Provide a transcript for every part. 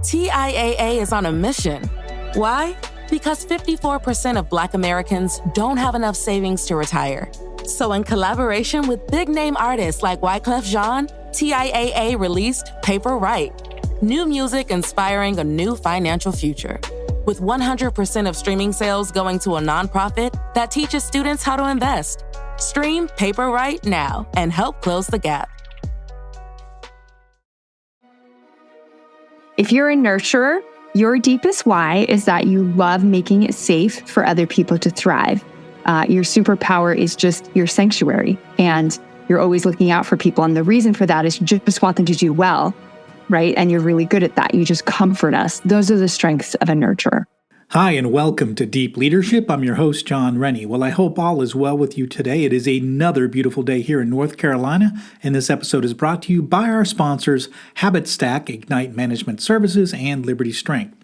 TIAA is on a mission. Why? Because 54% of Black Americans don't have enough savings to retire. So in collaboration with big-name artists like Wyclef Jean, TIAA released Paper Right, new music inspiring a new financial future. With 100% of streaming sales going to a nonprofit that teaches students how to invest. Stream Paper Right now and help close the gap. If you're a nurturer, your deepest why is that you love making it safe for other people to thrive. Your superpower is just your sanctuary, and you're always looking out for people. And the reason for that is you just want them to do well, right? And you're really good at that. You just comfort us. Those are the strengths of a nurturer. Hi, and welcome to Deep Leadership. I'm your host, John Rennie. Well, I hope all is well with you today. It is another beautiful day here in North Carolina, and this episode is brought to you by our sponsors, Habit Stack, Ignite Management Services, and Liberty Strength.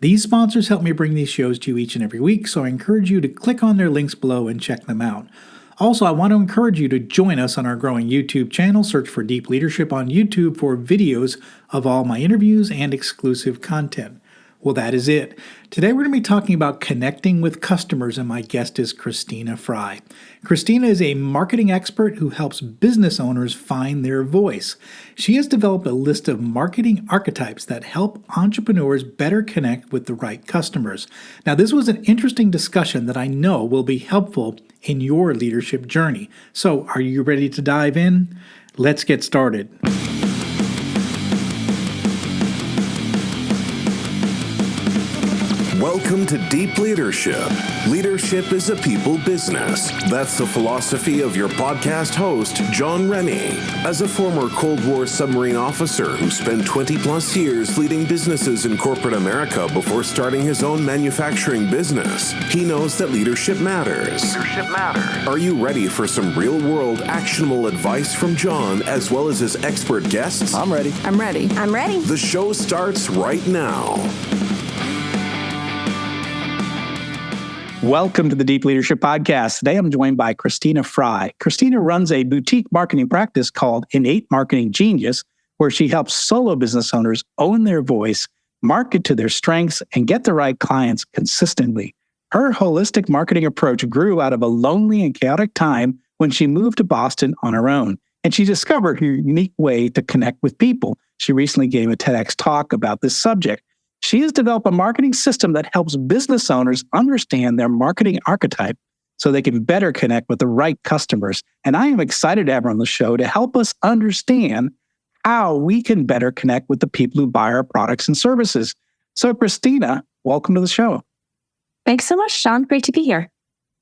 These sponsors help me bring these shows to you each and every week, so I encourage you to click on their links below and check them out. Also, I want to encourage you to join us on our growing YouTube channel. Search for Deep Leadership on YouTube for videos of all my interviews and exclusive content. Well, that is it. Today we're going to be talking about connecting with customers, and my guest is Christina Frei. Christina is a marketing expert who helps business owners find their voice. She has developed a list of marketing archetypes that help entrepreneurs better connect with the right customers. Now, this was an interesting discussion that I know will be helpful in your leadership journey. So, are you ready to dive in? Let's get started. Welcome to Deep Leadership. Leadership is a people business. That's the philosophy of your podcast host, John Rennie. As a former Cold War submarine officer who spent 20 plus years leading businesses in corporate America before starting his own manufacturing business, he knows that leadership matters. Are you ready for some real-world actionable advice from John as well as his expert guests? I'm ready. The show starts right now. Welcome to the Deep Leadership Podcast. Today I'm joined by Christina Frei. Christina runs a boutique marketing practice called Innate Marketing Genius, where she helps solo business owners own their voice, market to their strengths, and get the right clients consistently. Her holistic marketing approach grew out of a lonely and chaotic time when she moved to Boston on her own, and she discovered her unique way to connect with people. She recently gave a TEDx talk about this subject. She has developed a marketing system that helps business owners understand their marketing archetype so they can better connect with the right customers. And I am excited to have her on the show to help us understand how we can better connect with the people who buy our products and services. So, Christina, welcome to the show. Thanks so much, Sean. Great to be here.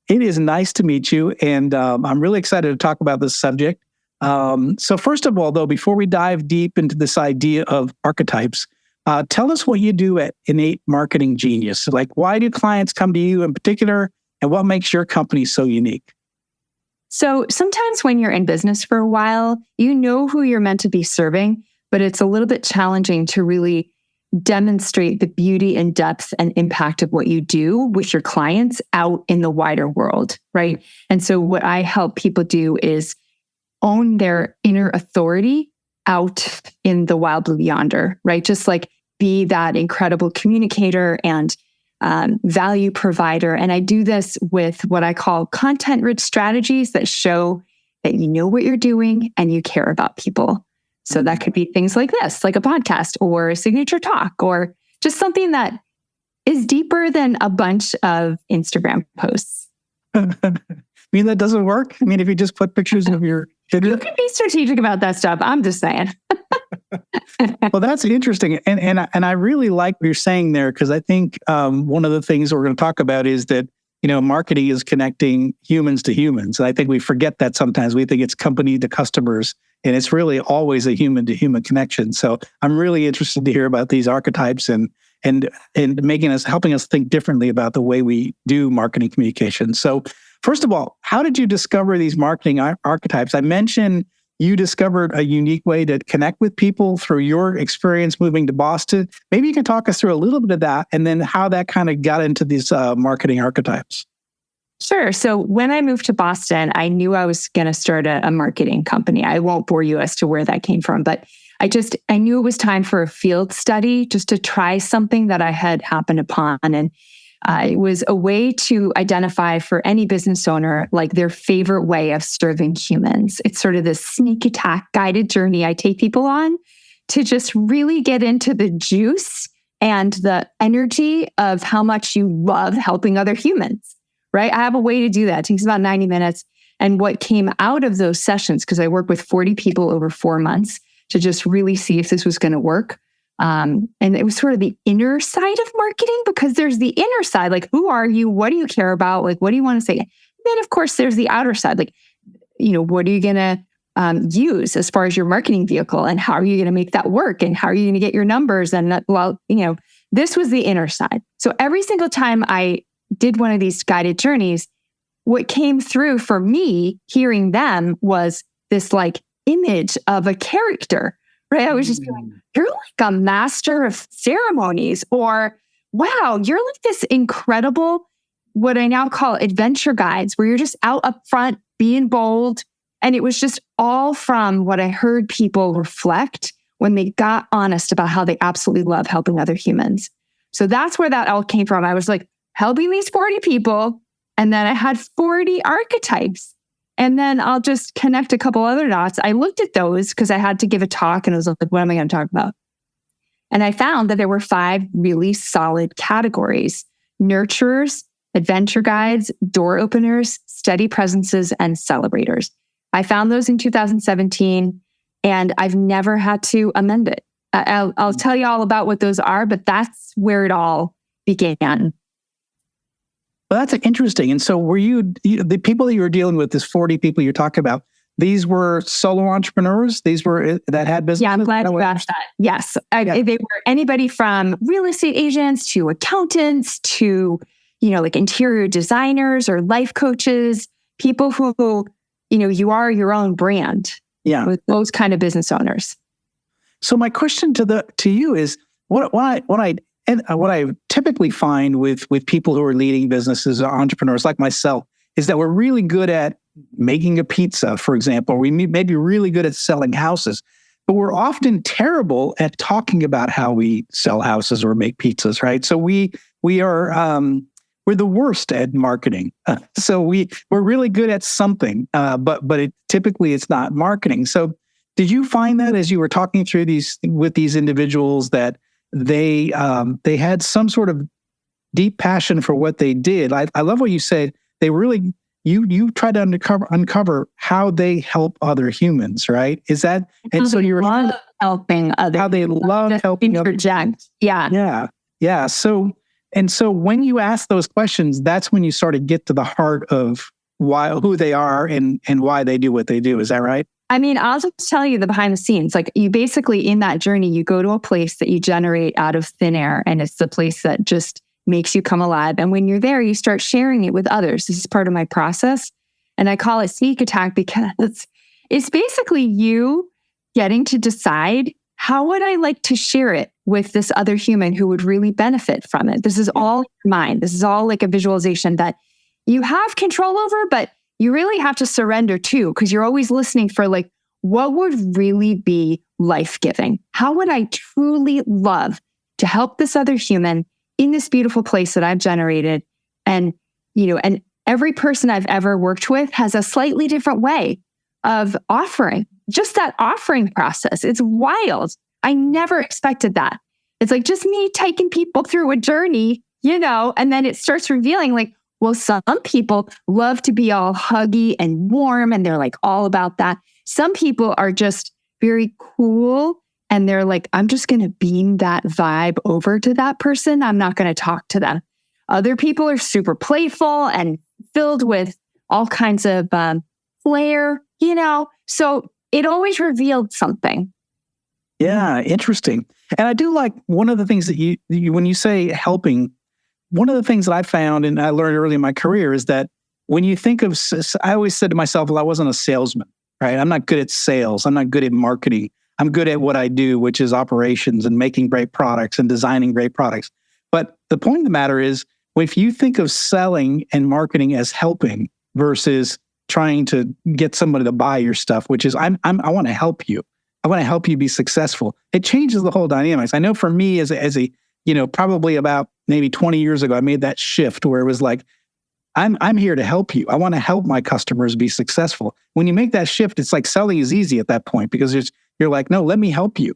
It is nice to meet you, and I'm really excited to talk about this subject. So first of all, though, before we dive deep into this idea of archetypes, tell us what you do at Innate Marketing Genius. Like, why do clients come to you in particular, and what makes your company so unique? So sometimes when you're in business for a while, you know who you're meant to be serving, but it's a little bit challenging to really demonstrate the beauty and depth and impact of what you do with your clients out in the wider world, right? And so what I help people do is own their inner authority out in the wild blue yonder, right? Just like be that incredible communicator and value provider. And I do this with what I call content-rich strategies that show that you know what you're doing and you care about people. So that could be things like this, like a podcast or a signature talk, or just something that is deeper than a bunch of Instagram posts. I mean, that doesn't work? I mean, if you just put pictures of your... You can be strategic about that stuff. I'm just saying. Well, that's interesting. And I really like what you're saying there, because I think one of the things we're going to talk about is that, you know, marketing is connecting humans to humans. And I think we forget that sometimes. We think it's company to customers, and it's really always a human to human connection. So I'm really interested to hear about these archetypes and helping us think differently about the way we do marketing communication. So first of all, how did you discover these marketing archetypes? I mentioned you discovered a unique way to connect with people through your experience moving to Boston. Maybe you can talk us through a little bit of that and then how that kind of got into these marketing archetypes. Sure. So when I moved to Boston, I knew I was going to start a marketing company. I won't bore you as to where that came from, but I knew it was time for a field study just to try something that I had happened upon. And it was a way to identify for any business owner, like their favorite way of serving humans. It's sort of this sneak attack guided journey I take people on to just really get into the juice and the energy of how much you love helping other humans, right? I have a way to do that. It takes about 90 minutes. And what came out of those sessions, because I worked with 40 people over 4 months to just really see if this was going to work. And it was sort of the inner side of marketing, because there's the inner side, like, who are you? What do you care about? Like, what do you want to say? And then, of course, there's the outer side, like, what are you going to use as far as your marketing vehicle, and how are you going to make that work, and how are you going to get your numbers? And this was the inner side. So every single time I did one of these guided journeys, what came through for me hearing them was this like image of a character, right? I was just like, you're like a master of ceremonies, or wow, you're like this incredible, what I now call adventure guides, where you're just out up front being bold. And it was just all from what I heard people reflect when they got honest about how they absolutely love helping other humans. So that's where that all came from. I was like helping these 40 people, and then I had 40 archetypes. And then I'll just connect a couple other dots. I looked at those because I had to give a talk, and I was like, what am I going to talk about? And I found that there were 5 really solid categories: nurturers, adventure guides, door openers, steady presences, and celebrators. I found those in 2017, and I've never had to amend it. I'll tell you all about what those are, but that's where it all began. Well, that's interesting. And so were you the people that you were dealing with, this 40 people you're talking about, these were solo entrepreneurs? These were that had businesses? Yeah, I'm glad you asked that. Yes. They were anybody from real estate agents to accountants to, like interior designers or life coaches, people who, you are your own brand. Yeah. With those kind of business owners. So my question to you is, what I typically find with people who are leading businesses or entrepreneurs like myself is that we're really good at making a pizza, for example. We may be really good at selling houses, but we're often terrible at talking about how we sell houses or make pizzas, right? So we're the worst at marketing. So we're really good at something, but typically it's not marketing. So did you find that as you were talking through with these individuals that they had some sort of deep passion for what they did? I love what you said. They really, you tried to uncover how they help other humans, right? Is that, and so you're helping others. How they love helping interject. Yeah. Yeah. So when you ask those questions, that's when you sort of get to the heart of who they are and why they do what they do. Is that right? I mean, I'll just tell you the behind the scenes. Like, you basically, in that journey, you go to a place that you generate out of thin air, and it's the place that just makes you come alive. And when you're there, you start sharing it with others. This is part of my process. And I call it sneak attack because it's basically you getting to decide, how would I like to share it with this other human who would really benefit from it? This is all in your mind. This is all like a visualization that you have control over, but you really have to surrender to, because you're always listening for like, what would really be life-giving? How would I truly love to help this other human in this beautiful place that I've generated? And, and every person I've ever worked with has a slightly different way of offering. Just that offering process. It's wild. I never expected that. It's like just me taking people through a journey, and then it starts revealing like, well, some people love to be all huggy and warm, and they're like all about that. Some people are just very cool, and they're like, I'm just going to beam that vibe over to that person. I'm not going to talk to them. Other people are super playful and filled with all kinds of flair, So it always revealed something. Yeah, interesting. And I do like one of the things that you when you say helping, one of the things that I found and I learned early in my career is that when you think of, I always said to myself, well, I wasn't a salesman, right? I'm not good at sales. I'm not good at marketing. I'm good at what I do, which is operations and making great products and designing great products. But the point of the matter is, if you think of selling and marketing as helping versus trying to get somebody to buy your stuff, which is I want to help you. I want to help you be successful. It changes the whole dynamics. I know for me as a probably about maybe 20 years ago, I made that shift where it was like, I'm here to help you. I want to help my customers be successful. When you make that shift, it's like selling is easy at that point because you're like, no, let me help you.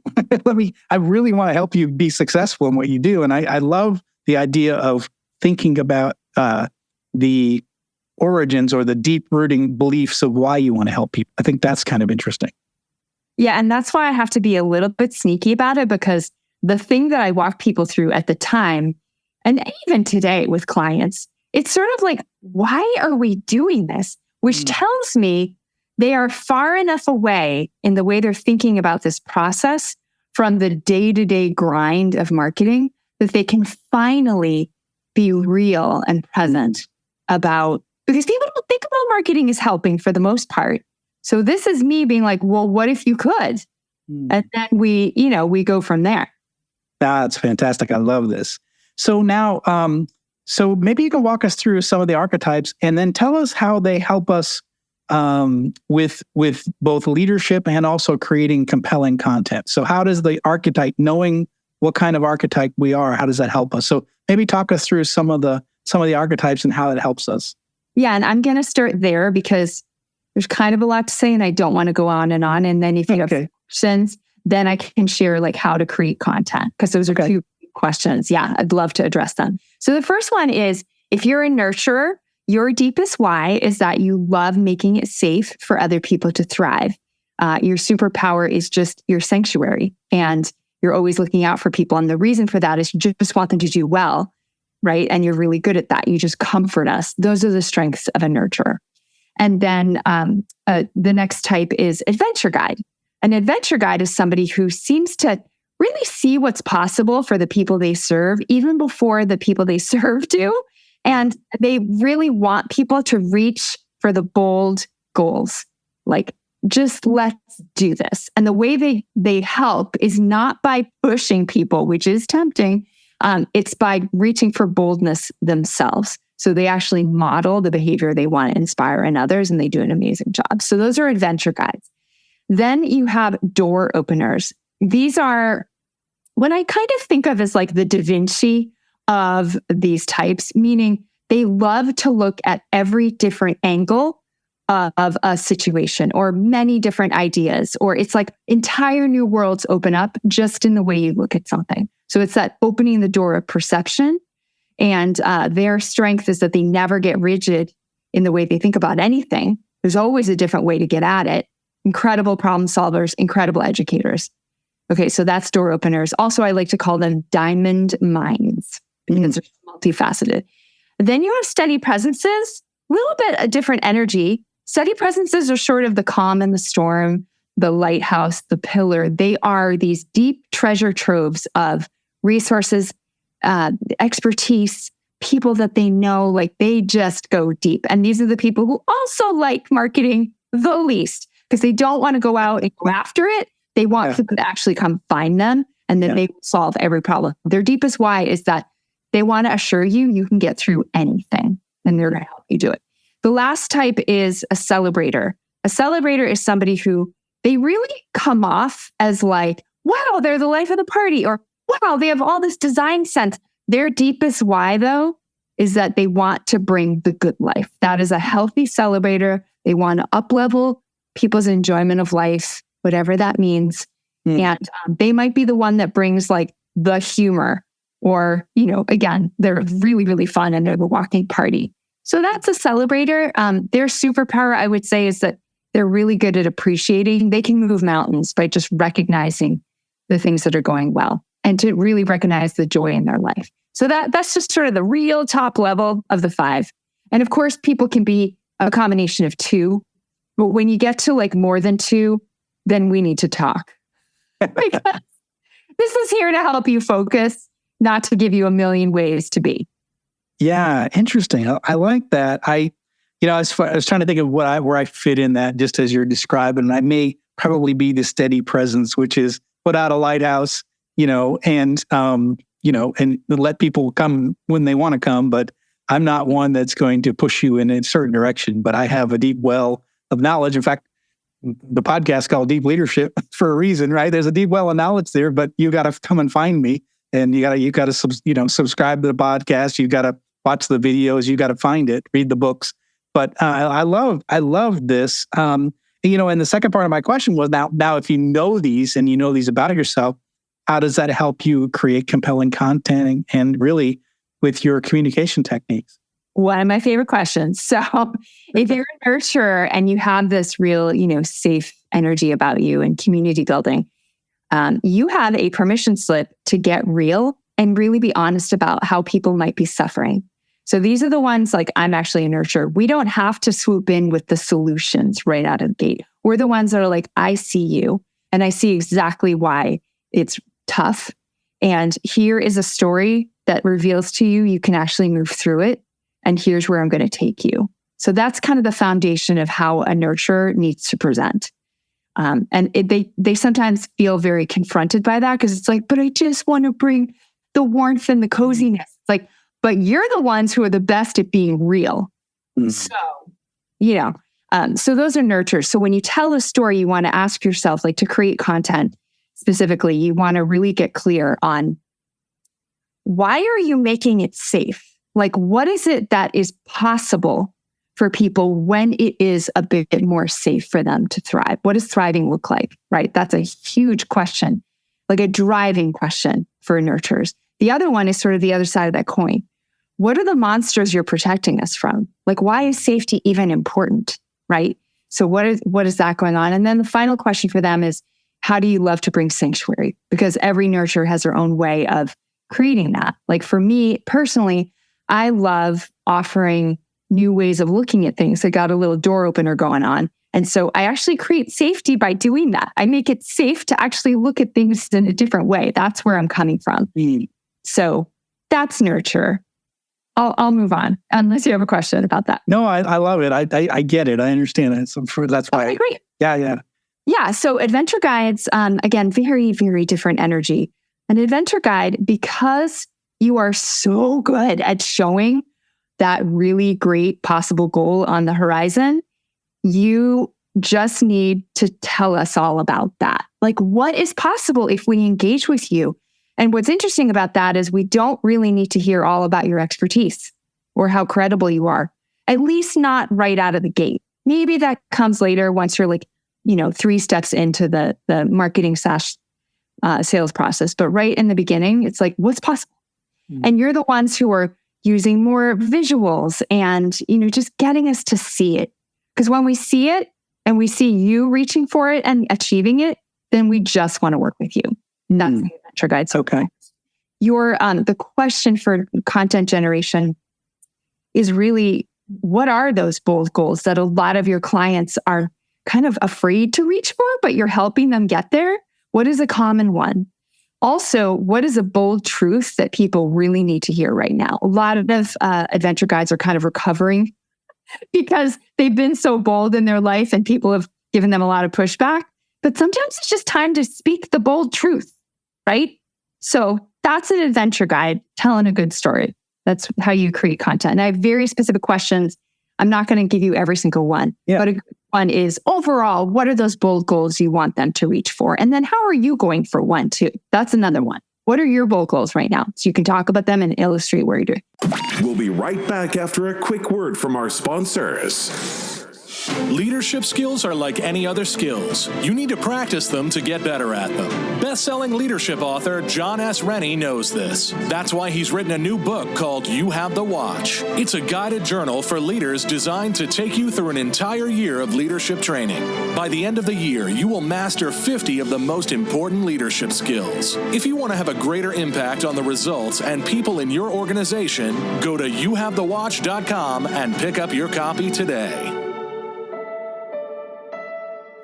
I really want to help you be successful in what you do. And I love the idea of thinking about the origins or the deep rooting beliefs of why you want to help people. I think that's kind of interesting. Yeah. And that's why I have to be a little bit sneaky about it, because the thing that I walk people through at the time, and even today with clients, it's sort of like, why are we doing this? Which tells me they are far enough away in the way they're thinking about this process from the day-to-day grind of marketing that they can finally be real and present about, because people don't think about marketing as helping for the most part. So this is me being like, well, what if you could? And then we go from there. That's fantastic. I love this. So now, so maybe you can walk us through some of the archetypes and then tell us how they help us with both leadership and also creating compelling content. So how does the archetype, knowing what kind of archetype we are, how does that help us? So maybe talk us through some of the archetypes and how it helps us. Yeah, and I'm going to start there because there's kind of a lot to say and I don't want to go on. And then if you have questions, then I can share like how to create content, because those are two questions. Yeah, I'd love to address them. So the first one is, if you're a nurturer, your deepest why is that you love making it safe for other people to thrive. Your superpower is just your sanctuary, and you're always looking out for people. And the reason for that is you just want them to do well, right? And you're really good at that. You just comfort us. Those are the strengths of a nurturer. And then the next type is adventure guide. An adventure guide is somebody who seems to really see what's possible for the people they serve, even before the people they serve do. And they really want people to reach for the bold goals. Like, just let's do this. And the way they help is not by pushing people, which is tempting. It's by reaching for boldness themselves. So they actually model the behavior they want to inspire in others, and they do an amazing job. So those are adventure guides. Then you have door openers. These are what I kind of think of as like the Da Vinci of these types, meaning they love to look at every different angle of a situation or many different ideas, or it's like entire new worlds open up just in the way you look at something. So it's that opening the door of perception. And their strength is that they never get rigid in the way they think about anything. There's always a different way to get at it. Incredible problem solvers, incredible educators. Okay, so that's door openers. Also, I like to call them diamond minds because they're multifaceted. Then you have steady presences, a little bit a different energy. Steady presences are sort of the calm in the storm, the lighthouse, the pillar. They are these deep treasure troves of resources, expertise, people that they know, like they just go deep. And these are the people who also like marketing the least, because they don't want to go out and go after it. They want people to actually come find them, and then they solve every problem. Their deepest why is that they want to assure you can get through anything, and they're going to help you do it. The last type is a celebrator. A celebrator is somebody who they really come off as like, wow, they're the life of the party, or wow, they have all this design sense. Their deepest why, though, is that they want to bring the good life. That is a healthy celebrator. They want to up-level people's enjoyment of life, whatever that means. And they might be the one that brings like the humor, or, again, they're really, really fun and they're the walking party. So that's a celebrator. Their superpower, I would say, is that they're really good at appreciating. They can move mountains by just recognizing the things that are going well and to really recognize the joy in their life. So that's just sort of the real top level of the 5. And of course, people can be a combination of 2. But when you get to like more than 2, then we need to talk. Because this is here to help you focus, not to give you a million ways to be. Yeah, interesting. I like that. I was trying to think of where I fit in that, just as you're describing. I may probably be the steady presence, which is put out a lighthouse, and let people come when they want to come. But I'm not one that's going to push you in a certain direction. But I have a deep well of knowledge. In fact, the podcast called Deep Leadership for a reason, right? There's a deep well of knowledge there, but you got to come and find me, and you got to subscribe to the podcast. You got to watch the videos. You got to find it, read the books. But I love this. And the second part of my question was now if you know these and you know these about yourself, how does that help you create compelling content and really with your communication techniques? One of my favorite questions. So if you're a nurturer and you have this real, safe energy about you and community building, you have a permission slip to get real and really be honest about how people might be suffering. So these are the ones like, I'm actually a nurturer. We don't have to swoop in with the solutions right out of the gate. We're the ones that are like, I see you and I see exactly why it's tough. And here is a story that reveals to you, you can actually move through it. And here's where I'm going to take you. So that's kind of the foundation of how a nurturer needs to present. They sometimes feel very confronted by that because it's like, but I just want to bring the warmth and the coziness. It's like, but you're the ones who are the best at being real. Mm-hmm. So those are nurturers. So when you tell a story, you want to ask yourself, like to create content specifically, you want to really get clear on why are you making it safe? Like, what is it that is possible for people when it is a bit more safe for them to thrive? What does thriving look like, right? That's a huge question, like a driving question for nurturers. The other one is sort of the other side of that coin. What are the monsters you're protecting us from? Like, why is safety even important, right? So what is that going on? And then the final question for them is, how do you love to bring sanctuary? Because every nurturer has their own way of creating that. Like for me personally, I love offering new ways of looking at things. I got a little door opener going on. And so I actually create safety by doing that. I make it safe to actually look at things in a different way. That's where I'm coming from. So that's nurture. I'll move on unless you have a question about that. No, I love it. I get it. I understand it. So that's why. Okay, great. Yeah. So adventure guides, again, very, very different energy. An adventure guide, because you are so good at showing that really great possible goal on the horizon, you just need to tell us all about that. Like, what is possible if we engage with you? And what's interesting about that is we don't really need to hear all about your expertise or how credible you are, at least not right out of the gate. Maybe that comes later once you're 3 steps into the marketing / sales process. But right in the beginning, it's like, what's possible? And you're the ones who are using more visuals and, just getting us to see it. Because when we see it and we see you reaching for it and achieving it, then we just want to work with you. And that's the adventure guide. So okay. The question for content generation is really, what are those bold goals that a lot of your clients are kind of afraid to reach for, but you're helping them get there? What is a common one? Also, what is a bold truth that people really need to hear right now? A lot of adventure guides are kind of recovering because they've been so bold in their life and people have given them a lot of pushback. But sometimes it's just time to speak the bold truth, right? So that's an adventure guide telling a good story. That's how you create content. And I have very specific questions. I'm not going to give you every single one, but a good one is overall, what are those bold goals you want them to reach for? And then how are you going for one too? That's another one. What are your bold goals right now? So you can talk about them and illustrate where you're doing. We'll be right back after a quick word from our sponsors. Leadership skills are like any other skills. You need to practice them to get better at them. Best-selling leadership author John S. Rennie knows this. That's why he's written a new book called You Have the Watch. It's a guided journal for leaders designed to take you through an entire year of leadership training. By the end of the year, you will master 50 of the most important leadership skills. If you want to have a greater impact on the results and people in your organization, go to youhavethewatch.com and pick up your copy today.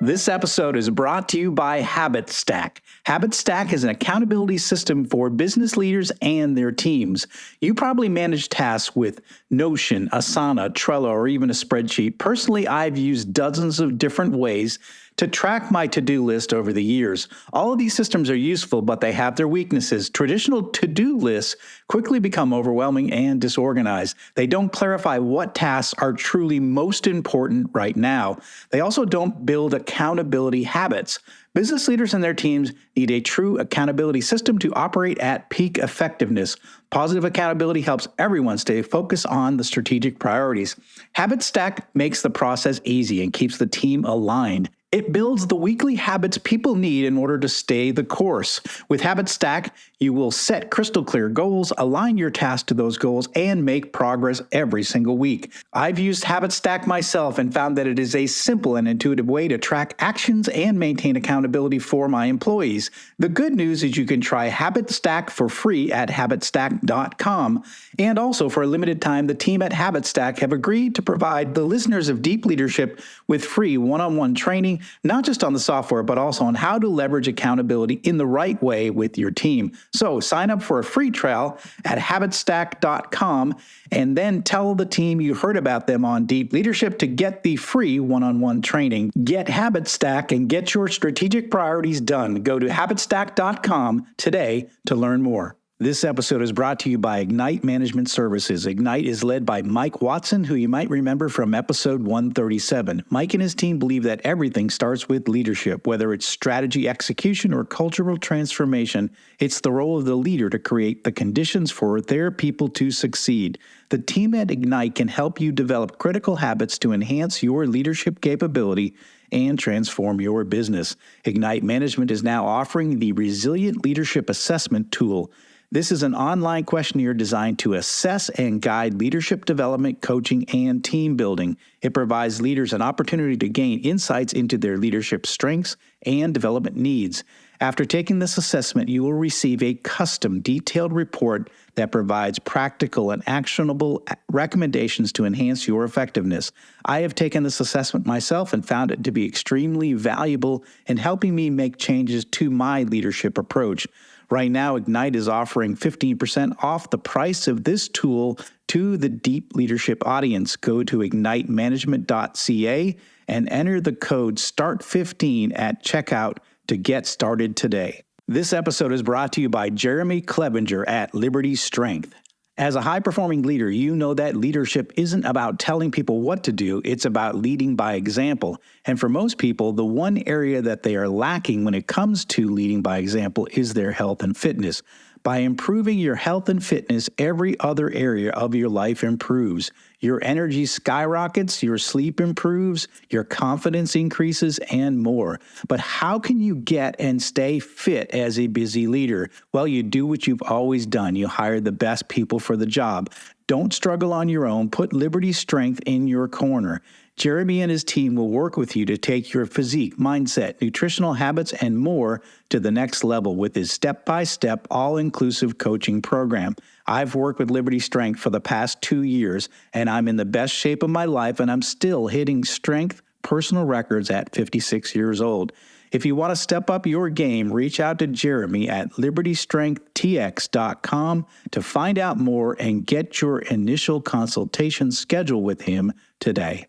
This episode is brought to you by HabitStack. HabitStack is an accountability system for business leaders and their teams. You probably manage tasks with Notion, Asana, Trello, or even a spreadsheet. Personally, I've used dozens of different ways to track my to-do list over the years. All of these systems are useful, but they have their weaknesses. Traditional to-do lists quickly become overwhelming and disorganized. They don't clarify what tasks are truly most important right now. They also don't build accountability habits. Business leaders and their teams need a true accountability system to operate at peak effectiveness. Positive accountability helps everyone stay focused on the strategic priorities. Habit Stack makes the process easy and keeps the team aligned. It builds the weekly habits people need in order to stay the course. With Habit Stack, you will set crystal clear goals, align your tasks to those goals, and make progress every single week. I've used Habit Stack myself and found that it is a simple and intuitive way to track actions and maintain accountability for my employees. The good news is you can try Habit Stack for free at habitstack.com. And also, for a limited time, the team at Habit Stack have agreed to provide the listeners of Deep Leadership with free one-on-one training, not just on the software, but also on how to leverage accountability in the right way with your team. So sign up for a free trial at habitstack.com and then tell the team you heard about them on Deep Leadership to get the free one-on-one training. Get Habit Stack and get your strategic priorities done. Go to habitstack.com today to learn more. This episode is brought to you by Ignite Management Services. Ignite is led by Mike Watson, who you might remember from episode 137. Mike and his team believe that everything starts with leadership. Whether it's strategy execution or cultural transformation, it's the role of the leader to create the conditions for their people to succeed. The team at Ignite can help you develop critical habits to enhance your leadership capability and transform your business. Ignite Management is now offering the Resilient Leadership Assessment Tool. This is an online questionnaire designed to assess and guide leadership development, coaching, and team building. It provides leaders an opportunity to gain insights into their leadership strengths and development needs. After taking this assessment, you will receive a custom, detailed report that provides practical and actionable recommendations to enhance your effectiveness. I have taken this assessment myself and found it to be extremely valuable in helping me make changes to my leadership approach. Right now, Ignite is offering 15% off the price of this tool to the Deep Leadership audience. Go to ignitemanagement.ca and enter the code START15 at checkout to get started today. This episode is brought to you by Jeremy Clevenger at Liberty Strength. As a high-performing leader, you know that leadership isn't about telling people what to do, it's about leading by example. And for most people, the one area that they are lacking when it comes to leading by example is their health and fitness. By improving your health and fitness, every other area of your life improves. Your energy skyrockets, your sleep improves, your confidence increases, and more. But how can you get and stay fit as a busy leader? Well, you do what you've always done. You hire the best people for the job. Don't struggle on your own. Put Liberty Strength in your corner. Jeremy and his team will work with you to take your physique, mindset, nutritional habits, and more to the next level with his step-by-step, all-inclusive coaching program. I've worked with Liberty Strength for the past 2 years, and I'm in the best shape of my life, and I'm still hitting strength personal records at 56 years old. If you want to step up your game, reach out to Jeremy at libertystrengthtx.com to find out more and get your initial consultation scheduled with him today.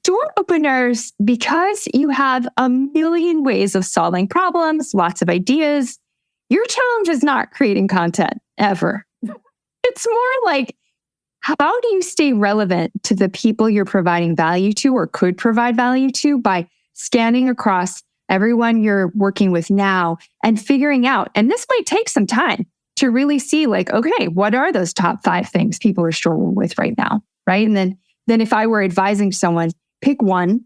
Door openers, because you have a million ways of solving problems, lots of ideas, your challenge is not creating content ever. It's more like, how do you stay relevant to the people you're providing value to or could provide value to by scanning across everyone you're working with now and figuring out, and this might take some time to really see like, okay, what are those top 5 things people are struggling with right now, right? And then if I were advising someone, pick one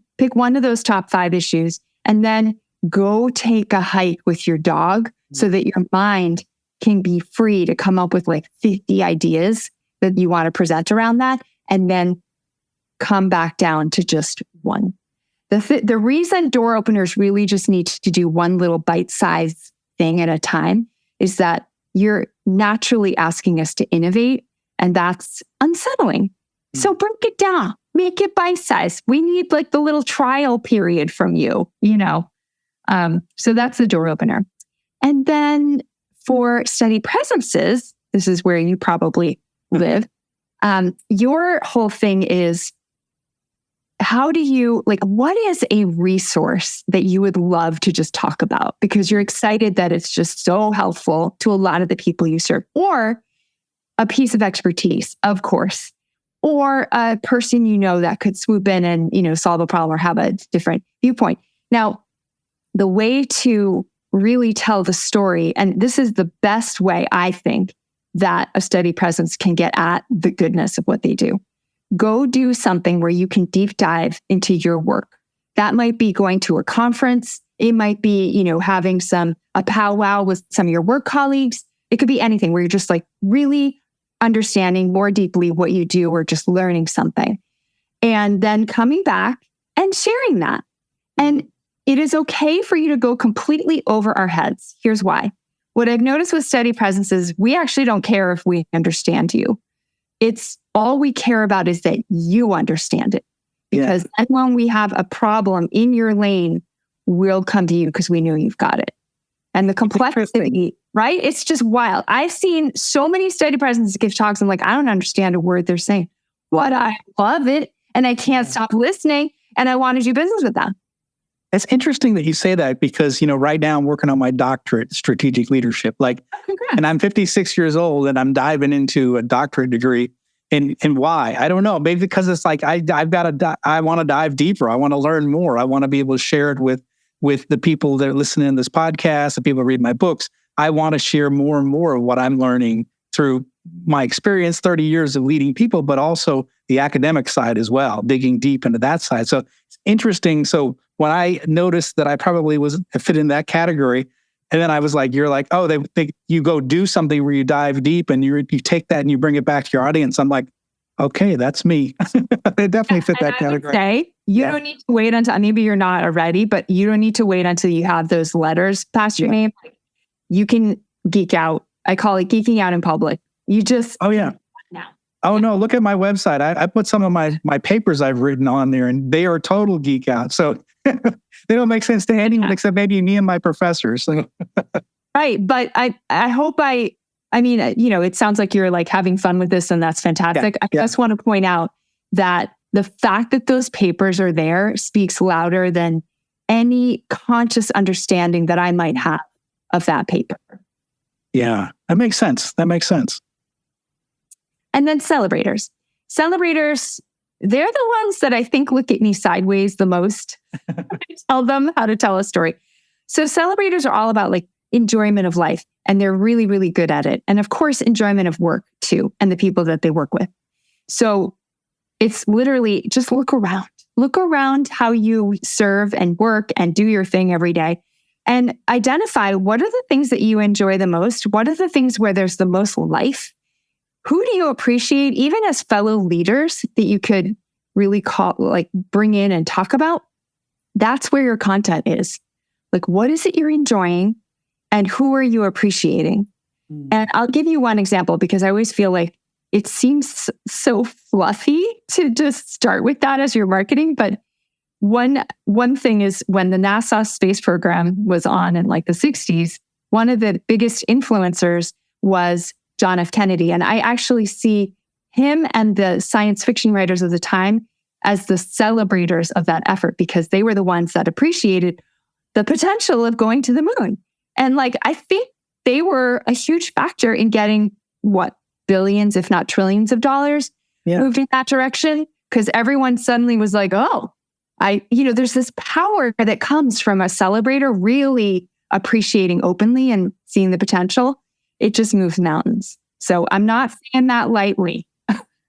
of those top 5 issues, and then go take a hike with your dog so that your mind can be free to come up with like 50 ideas that you want to present around that, and then come back down to just one. The reason door openers really just need to do one little bite-sized thing at a time is that you're naturally asking us to innovate, and that's unsettling. So break it down. Make it bite-sized. We need like the little trial period from you, So that's the door opener. And then for steady presences, this is where you probably live. Your whole thing is how do you, what is a resource that you would love to just talk about because you're excited that it's just so helpful to a lot of the people you serve, or a piece of expertise, of course, or a person that could swoop in and, solve a problem or have a different viewpoint. Now, the way to really tell the story, and this is the best way I think that a steady presence can get at the goodness of what they do. Go do something where you can deep dive into your work. That might be going to a conference. It might be, having a powwow with some of your work colleagues. It could be anything where you're just really understanding more deeply what you do or just learning something. And then coming back and sharing that. And it is okay for you to go completely over our heads. Here's why. What I've noticed with steady presence is we actually don't care if we understand you. It's all we care about is that you understand it. Because then when we have a problem in your lane, we'll come to you because we know you've got it. And the complexity, right? It's just wild. I've seen so many steady presences give talks. I'm like, I don't understand a word they're saying, but I love it. And I can't stop listening. And I want to do business with them. It's interesting that you say that because, right now I'm working on my doctorate, strategic leadership. And I'm 56 years old and I'm diving into a doctorate degree. And why? I don't know. Maybe because it's I want to dive deeper. I want to learn more. I want to be able to share it with the people that are listening to this podcast, the people that read my books. I want to share more and more of what I'm learning through my experience, 30 years of leading people, but also the academic side as well, digging deep into that side. So it's interesting. So when I noticed that I probably fit in that category, and then I was like, you're like, oh, you go do something where you dive deep and you take that and you bring it back to your audience. I'm like, okay, that's me. They definitely fit that category. You don't need to wait until, maybe you're not already, but you don't need to wait until you have those letters past your name. You can geek out. I call it geeking out in public. You just... Oh, yeah. Now. Oh, no, look at my website. I put some of my papers I've written on there, and they are a total geek out. So they don't make sense to anyone except maybe me and my professors. Right. But I hope it sounds like you're having fun with this, and that's fantastic. I just want to point out that the fact that those papers are there speaks louder than any conscious understanding that I might have of that paper. Yeah, that makes sense. And then celebrators. Celebrators, they're the ones that I think look at me sideways the most. I tell them how to tell a story. So celebrators are all about enjoyment of life, and they're really, really good at it. And of course, enjoyment of work too, and the people that they work with. So it's literally just look around how you serve and work and do your thing every day, and identify what are the things that you enjoy the most. What are the things where there's the most life? Who do you appreciate, even as fellow leaders, that you could really bring in and talk about? That's where your content is. What is it you're enjoying and who are you appreciating? And I'll give you one example because I always feel like it seems so fluffy to just start with that as your marketing. But one thing is when the NASA space program was on in the 60s, one of the biggest influencers was John F. Kennedy. And I actually see him and the science fiction writers of the time as the celebrators of that effort because they were the ones that appreciated the potential of going to the moon. And I think they were a huge factor in getting billions, if not trillions of dollars moved in that direction. Because everyone suddenly was like, oh, there's this power that comes from a celebrator really appreciating openly and seeing the potential. It just moves mountains. So I'm not saying that lightly.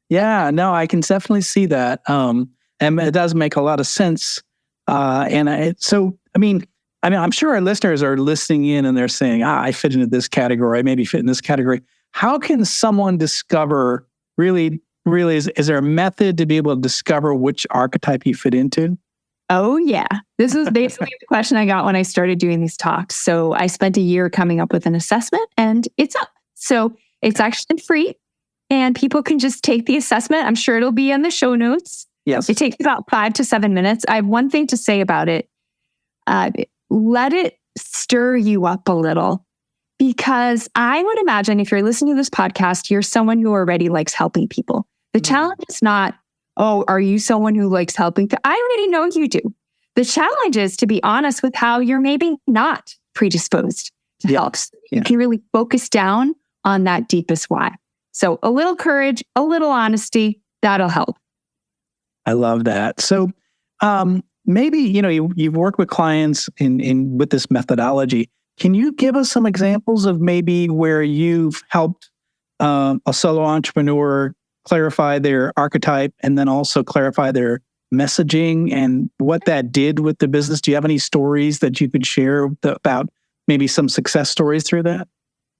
Yeah, no, I can definitely see that. And it does make a lot of sense. I'm sure our listeners are listening in and they're saying, I fit into this category. I maybe fit in this category. How can someone discover really, is there a method to be able to discover which archetype you fit into? Oh, yeah. This is basically the question I got when I started doing these talks. So I spent a year coming up with an assessment and it's up. So it's actually free and people can just take the assessment. I'm sure it'll be in the show notes. Yes. It takes about 5 to 7 minutes. I have one thing to say about it. Let it stir you up a little because I would imagine if you're listening to this podcast, you're someone who already likes helping people. The challenge is not, oh, are you someone who likes helping? I already know you do. The challenge is to be honest with how you're maybe not predisposed to help. So you can really focus down on that deepest why. So a little courage, a little honesty, that'll help. I love that. So maybe, you've worked with clients with this methodology. Can you give us some examples of maybe where you've helped a solo entrepreneur clarify their archetype and then also clarify their messaging and what that did with the business? Do you have any stories that you could share about maybe some success stories through that?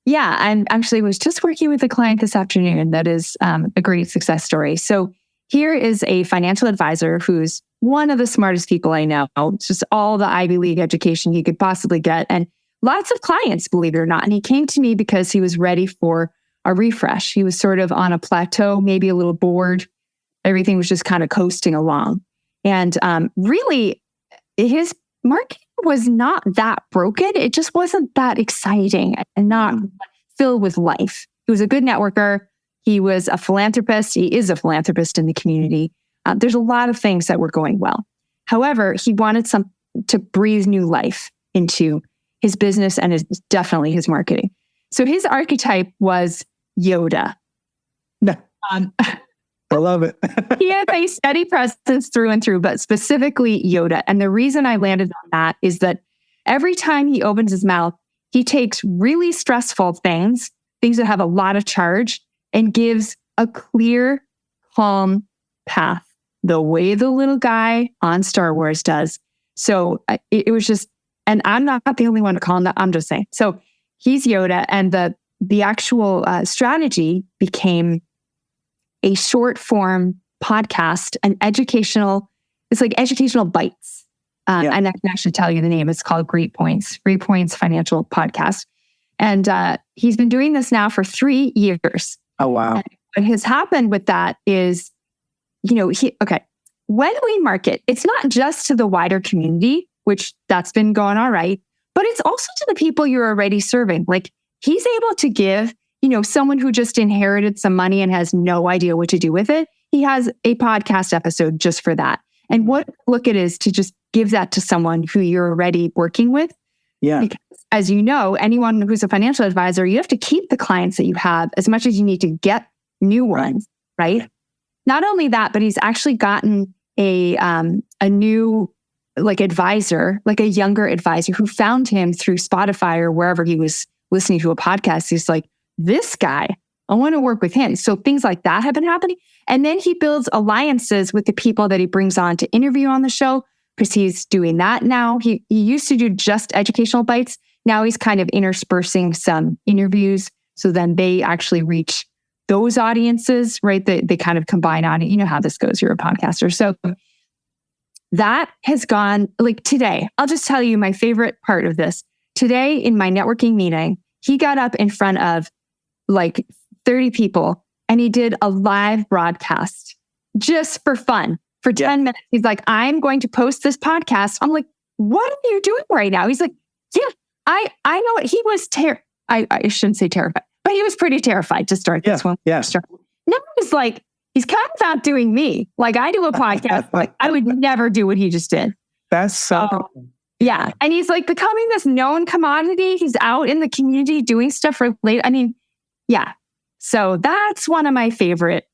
Yeah, I actually was just working with a client this afternoon that is a great success story. So here is a financial advisor who's one of the smartest people I know. It's just all the Ivy League education he could possibly get and lots of clients, believe it or not. And he came to me because he was ready for a refresh. He was sort of on a plateau, maybe a little bored. Everything was just kind of coasting along. And really, his marketing was not that broken. It just wasn't that exciting and not filled with life. He was a good networker. He was a philanthropist. He is a philanthropist in the community. There's a lot of things that were going well. However, he wanted to breathe new life into his business and definitely his marketing. So his archetype was Yoda. I love it. He has a steady presence through and through, but specifically Yoda. And the reason I landed on that is that every time he opens his mouth, he takes really stressful things that have a lot of charge, and gives a clear, calm path, the way the little guy on Star Wars does. So it was just, and I'm not the only one to call him that. I'm just saying. So he's Yoda, and the actual strategy became a short form podcast, it's like educational bites. And I can actually tell you the name. It's called Great Points Financial Podcast. And he's been doing this now for 3 years. Oh, wow. And what has happened with that is, when we market, it's not just to the wider community, which that's been going all right, but it's also to the people you're already serving. Like, he's able to give, someone who just inherited some money and has no idea what to do with it. He has a podcast episode just for that. And what look it is to just give that to someone who you're already working with. Yeah. Because as you know, anyone who's a financial advisor, you have to keep the clients that you have as much as you need to get new ones, right? Not only that, but he's actually gotten a new advisor, like a younger advisor who found him through Spotify or wherever he was listening to a podcast. He's like, this guy, I want to work with him. So things like that have been happening. And then he builds alliances with the people that he brings on to interview on the show, because he's doing that now. He used to do just educational bites. Now he's kind of interspersing some interviews. So then they actually reach those audiences, right? They kind of combine on it. You know how this goes. You're a podcaster. So that has gone, like today, I'll just tell you my favorite part of this. Today in my networking meeting, he got up in front of like 30 people and he did a live broadcast just for fun for 10 minutes. He's like, I'm going to post this podcast. I'm like, what are you doing right now? He's like, yeah, I know it. He was I shouldn't say terrified, but he was pretty terrified to start this one. Yes. Now he's like, he's kind of outdoing me. Like, I do a podcast, like I would never do what he just did. That's so yeah. And he's like becoming this known commodity. He's out in the community doing stuff for late. I mean, yeah. So that's one of my favorite.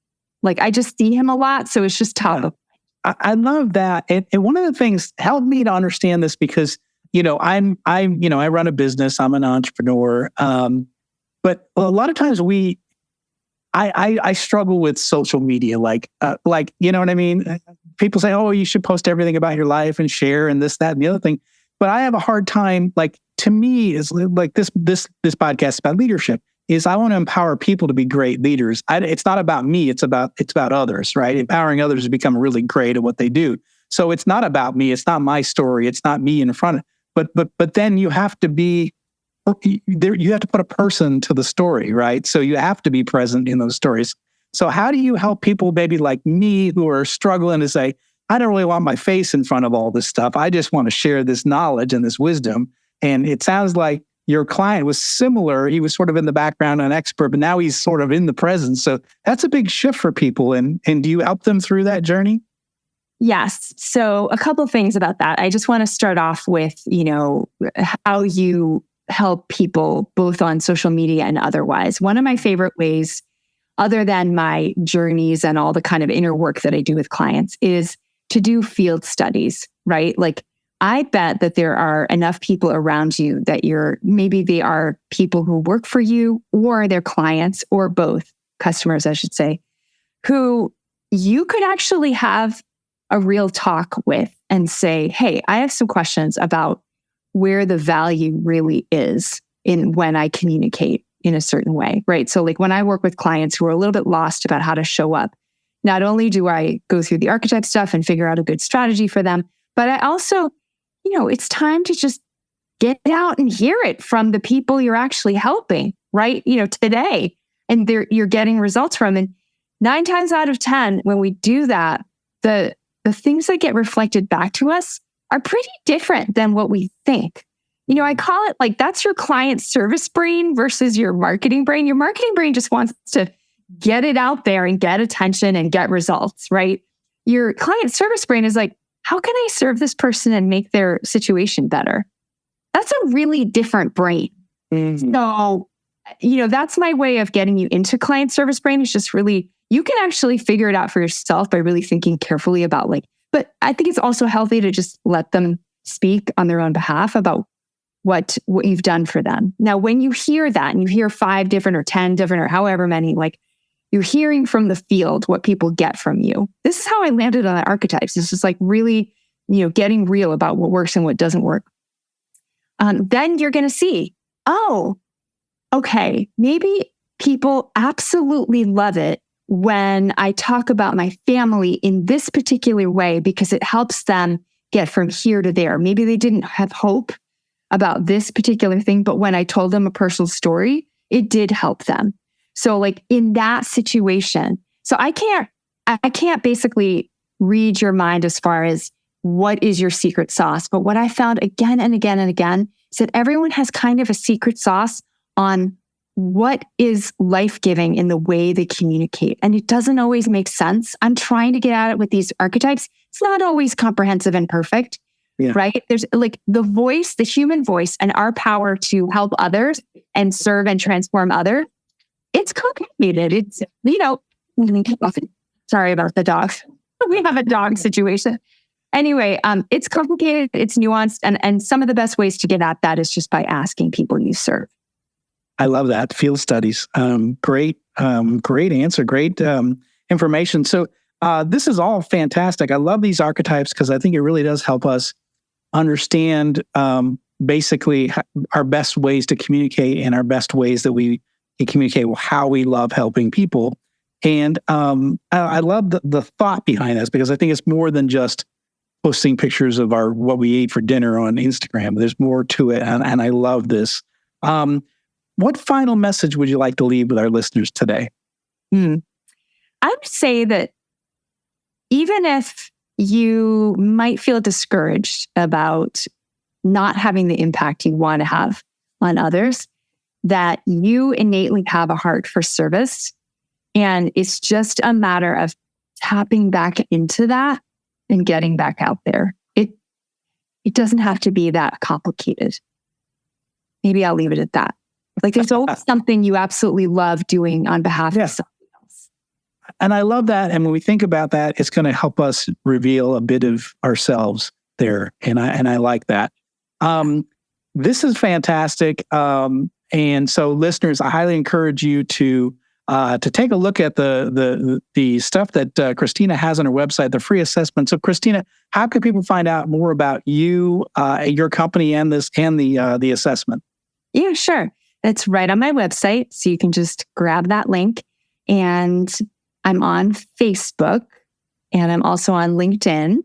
Like, I just see him a lot. So it's just top of. I love that. And one of the things helped me to understand this because, I run a business, I'm an entrepreneur. But a lot of times I struggle with social media, you know what I mean? People say, oh, you should post everything about your life and share and this, that, and the other thing. But I have a hard time, to me, is like this podcast about leadership is I want to empower people to be great leaders. It's not about me. It's about others, right? Empowering others to become really great at what they do. So it's not about me. It's not my story. It's not me in front of, but then you have to be there. You have to put a person to the story, right? So you have to be present in those stories. So how do you help people maybe like me who are struggling to say, I don't really want my face in front of all this stuff. I just want to share this knowledge and this wisdom. And it sounds like your client was similar. He was sort of in the background, an expert, but now he's sort of in the present. So that's a big shift for people. And do you help them through that journey? Yes. So a couple of things about that. I just want to start off with, how you help people both on social media and otherwise. One of my favorite ways, other than my journeys and all the kind of inner work that I do with clients, is to do field studies, right? Like, I bet that there are enough people around you that maybe they are people who work for you or they're clients or both, customers, I should say, who you could actually have a real talk with and say, hey, I have some questions about where the value really is in when I communicate in a certain way, right? So like when I work with clients who are a little bit lost about how to show up, not only do I go through the archetype stuff and figure out a good strategy for them, but I also, it's time to just get out and hear it from the people you're actually helping, right? Today, and you're getting results from. And 9 times out of 10, when we do that, the things that get reflected back to us are pretty different than what we think. I call it like that's your client service brain versus your marketing brain. Your marketing brain just wants to get it out there and get attention and get results, right? Your client service brain is like, how can I serve this person and make their situation better? That's a really different brain. Mm-hmm. So, that's my way of getting you into client service brain. Is just really, you can actually figure it out for yourself by really thinking carefully about but I think it's also healthy to just let them speak on their own behalf about what you've done for them. Now, when you hear that and you hear 5 different or 10 different or however many, you're hearing from the field what people get from you. This is how I landed on the archetypes. This is really, getting real about what works and what doesn't work. Then you're going to see, oh, okay, maybe people absolutely love it when I talk about my family in this particular way because it helps them get from here to there. Maybe they didn't have hope about this particular thing, but when I told them a personal story, it did help them. So in that situation, so I can't basically read your mind as far as what is your secret sauce. But what I found again and again and again is that everyone has kind of a secret sauce on what is life-giving in the way they communicate. And it doesn't always make sense. I'm trying to get at it with these archetypes. It's not always comprehensive and perfect, right? There's the voice, the human voice, and our power to help others and serve and transform others. It's complicated. It's, sorry about the dog. We have a dog situation. Anyway, it's complicated, it's nuanced, and some of the best ways to get at that is just by asking people you serve. I love that. Field studies. Great answer. Great information. So this is all fantastic. I love these archetypes because I think it really does help us understand basically our best ways to communicate and our best ways that we can communicate how we love helping people. And I love the thought behind this because I think it's more than just posting pictures of what we ate for dinner on Instagram. There's more to it, and I love this. What final message would you like to leave with our listeners today? I would say that even if you might feel discouraged about not having the impact you want to have on others, that you innately have a heart for service. And it's just a matter of tapping back into that and getting back out there. It doesn't have to be that complicated. Maybe I'll leave it at that. There's always something you absolutely love doing on behalf of somebody else. And I love that. And when we think about that, it's going to help us reveal a bit of ourselves there. And I like that. This is fantastic. And so listeners, I highly encourage you to take a look at the stuff that Christina has on her website, the free assessment. So Christina, how can people find out more about you, your company, and the assessment? Yeah, sure. It's right on my website. So you can just grab that link. And I'm on Facebook and I'm also on LinkedIn.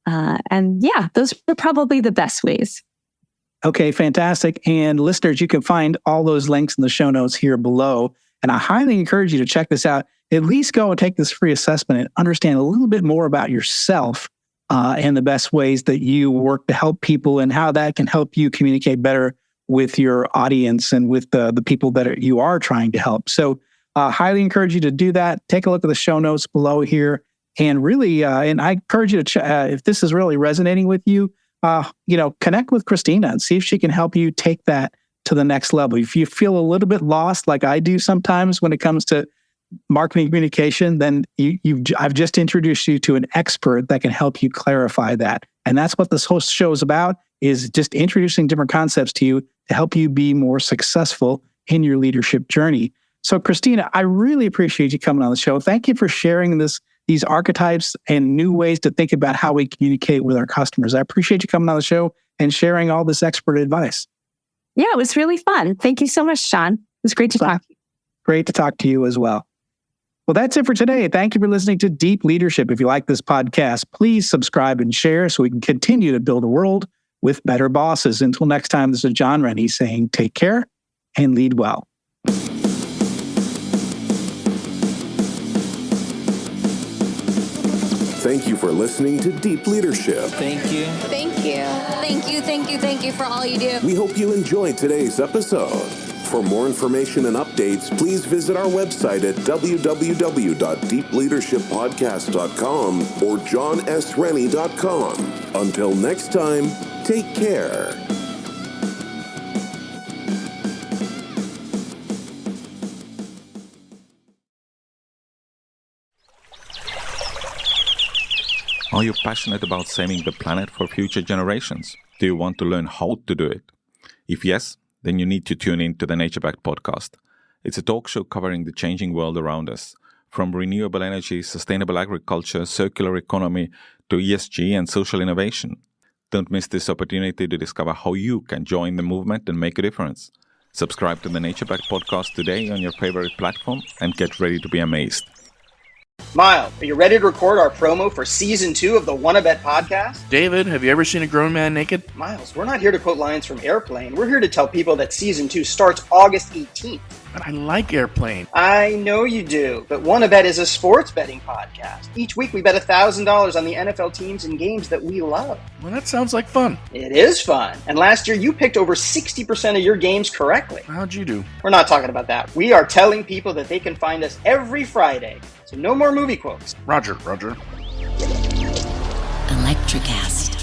And those are probably the best ways. Okay, fantastic. And listeners, you can find all those links in the show notes here below. And I highly encourage you to check this out. At least go and take this free assessment and understand a little bit more about yourself and the best ways that you work to help people and how that can help you communicate better with your audience and with the people that you are trying to help. So highly encourage you to do that. Take a look at the show notes below here. And really, and I encourage you to, if this is really resonating with you, connect with Christina and see if she can help you take that to the next level. If you feel a little bit lost, like I do sometimes when it comes to marketing communication, then I've just introduced you to an expert that can help you clarify that. And that's what this whole show is about, is just introducing different concepts to you to help you be more successful in your leadership journey. So Christina, I really appreciate you coming on the show. Thank you for sharing these archetypes and new ways to think about how we communicate with our customers. I appreciate you coming on the show and sharing all this expert advice. Yeah, it was really fun. Thank you so much, Sean. It was great to talk to you. Great to talk to you as well. Well, that's it for today. Thank you for listening to Deep Leadership. If you like this podcast, please subscribe and share so we can continue to build a world with better bosses. Until next time, this is John Rennie saying take care and lead well. Thank you for listening to Deep Leadership. Thank you. Thank you. Thank you, thank you, thank you for all you do. We hope you enjoyed today's episode. For more information and updates, please visit our website at www.deepleadershippodcast.com or johnsrennie.com. Until next time, take care. Are you passionate about saving the planet for future generations? Do you want to learn how to do it? If yes, then you need to tune in to the Nature Backed podcast. It's a talk show covering the changing world around us, from renewable energy, sustainable agriculture, circular economy, to ESG and social innovation. Don't miss this opportunity to discover how you can join the movement and make a difference. Subscribe to the Nature Backed podcast today on your favorite platform and get ready to be amazed. Miles, are you ready to record our promo for Season 2 of the Wanna Bet podcast? David, have you ever seen a grown man naked? Miles, we're not here to quote lines from Airplane. We're here to tell people that Season 2 starts August 18th. But I like Airplane. I know you do, but Wanna Bet is a sports betting podcast. Each week we bet $1,000 on the NFL teams and games that we love. Well, that sounds like fun. It is fun. And last year you picked over 60% of your games correctly. How'd you do? We're not talking about that. We are telling people that they can find us every Friday. So no more movie quotes. Roger. Electricast.